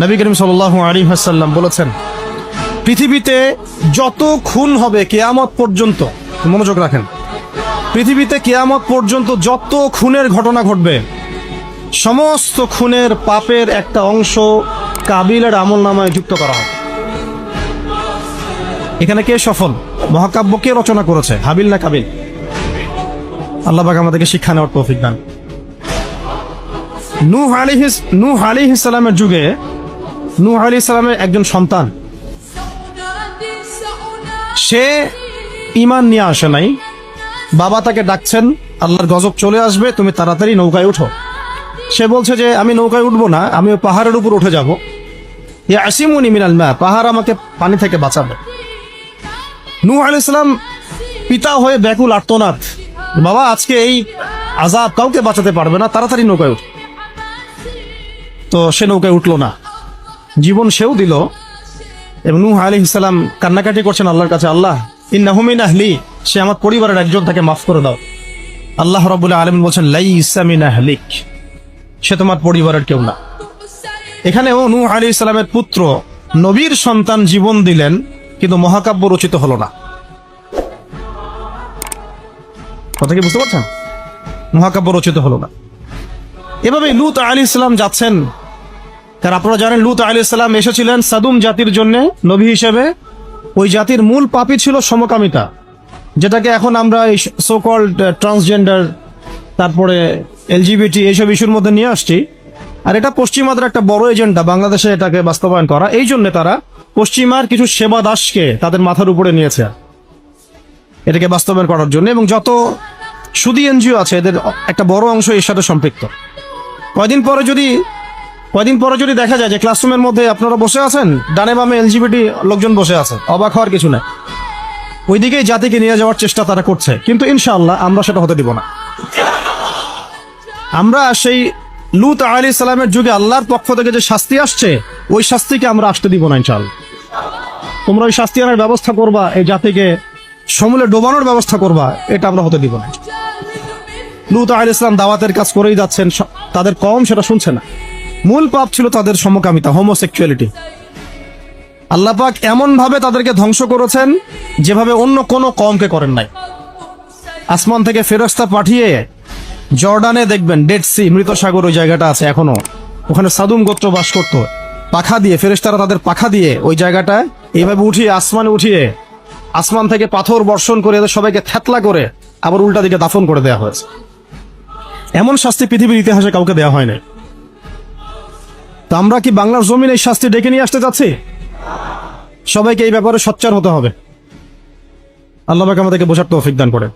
নবী করিম সাল্লাল্লাহু আলাইহি ওয়াসাল্লাম বলেছেন, পৃথিবীতে যত খুন হবে কিয়ামত পর্যন্ত, মনোযোগ রাখেন, পৃথিবীতে কিয়ামত পর্যন্ত যত খুনের ঘটনা ঘটবে, সমস্ত খুনের পাপের একটা অংশ কাবিলের আমলনামায় যুক্ত করা হবে। এখানে কে সফল? মহাকাব্য কে রচনা করেছে, হাবিল না কাবিল? আল্লাহ পাক আমাদেরকে শিক্ষা নেওয়ার তৌফিক দান। নূহ আলাইহিস সালামের যুগে নূহ আলাইহিস সালামের একজন সন্তান, সে ঈমান নিয়ে আসে নাই। বাবা তাকে ডাকছেন, আল্লাহর গজব চলে আসবে, তুমি তাড়াতাড়ি নৌকায় উঠো। সে বলছে যে আমি নৌকায় উঠবো না, আমি ওই পাহাড়ের উপর উঠে যাব। ইয়াসিমুনি মিনাল মা, পাহাড় আমাকে পানি থেকে বাঁচাবে। নূহ আলাইহিস সালাম পিতা হয়ে ব্যাকুল আর্তনাদ, বাবা আজকে এই আযাব কাউকে বাঁচাতে পারবে না, তাড়াতাড়ি নৌকায় উঠ। তো সে নৌকায় উঠলো না, জীবন সেও দিল। এবং নূহ আলাইহিস সালাম কান্নাকাটি করছেন আল্লাহর কাছে, আল্লাহ ইন্নাহু মিন আহলি, সে আমার পরিবারের একজন, তাকে মাফ করে দাও। আল্লাহ রাব্বুল আলামিন বলছেন লাইসা মিন আহলিক, সে তোমার পরিবারের কেউ না। এখানেও নূহ আলাইহিস সালামের পুত্র নবীর সন্তান জীবন দিলেন, কিন্তু মহাকাব্য রচিত হলো না। কথা কি বুঝতে পারছেন? মহাকাব্য রচিত হলো না। এভাবে লূত আলাইহিস সালাম যাচ্ছেন, কারণ আপনারা জানেন লূত আলাইহিস সালাম এসেছিলেন সাদুম জাতির জন্য নবী হিসেবে। ওই জাতির মূল পাপই ছিল সমকামিতা, যেটাকে এখন আমরা সো কল্ড ট্রান্সজেন্ডার, তারপরে এলজিবিটি এইসব ইস্যুর মধ্যে নিয়ে আসছি। আর এটা পশ্চিমাদের একটা বড় এজেন্ডা, বাংলাদেশে এটাকে বাস্তবায়ন করা। এই জন্য তারা পশ্চিমার কিছু সেবা দাসকে তাদের মাথার উপরে নিয়েছে এটাকে বাস্তবায়ন করার জন্য। এবং যত সুদী এনজিও আছে এদের একটা বড় অংশ এর সাথে সম্পৃক্ত। কয়দিন পরে যদি দেখা যায় যে ক্লাসরুমের মধ্যে আপনারা বসে আছেন, ডানে বামে এলজিবিটি লোকজন বসে আছে, অবাক হওয়ার কিছু নাই। ওইদিকেই জাতিকে নিয়ে যাওয়ার চেষ্টা তারা করছে, কিন্তু ইনশাআল্লাহ আমরা সেটা হতে দিব না। আমরা সেই লূত আলাইহিস সালামের যুগে আল্লাহর পক্ষ থেকে যে শাস্তি আসছে, ওই শাস্তিকে আমরা আসতে দিব না ইনশাআল্লাহ। তোমরা ওই শাস্তি আনার ব্যবস্থা করবা, এই জাতিকে সমূলে ডোবানোর ব্যবস্থা করবা, এটা আমরা হতে দিব না। লূত আলাইহিস সালাম দাওয়াতের কাজ করেই যাচ্ছেন, তাদের কওম সেটা শুনছে না। মূল পাপ ছিল তাদের সমকামিতা, হোমোসেক্সুয়ালিটি। আল্লাহ পাক এমন ভাবে তাদেরকে ধ্বংস করেছেন যেভাবে অন্য কোনো কওমকে করেন নাই। আসমান থেকে ফেরেশতা পাঠিয়ে, জর্ডানে দেখবেন ডেড সি, মৃত সাগর, ওই জায়গাটা আছে এখনো, ওখানে সাদুম গোত্র বাস করত। পাখা দিয়ে ফেরেশতারা তাদের পাখা দিয়ে ওই জায়গাটায় এইভাবে উঠিয়ে আসমানে উঠিয়ে আসমান থেকে পাথর বর্ষণ করে এদের সবাইকে থ্যাতলা করে আবার উল্টা দিকে দাফন করে দেওয়া হয়েছে। এমন শাস্তি পৃথিবীর ইতিহাসে কাউকে দেওয়া হয় না। তো আমরা কি বাংলার জমিন এই শাস্তি ডেকে নিয়ে আসতে চাচ্ছি? সবাইকে এই ব্যাপারে সোচ্চার হতে হবে। আল্লাহ পাক আমাদেরকে বোঝার তৌফিক দান করে।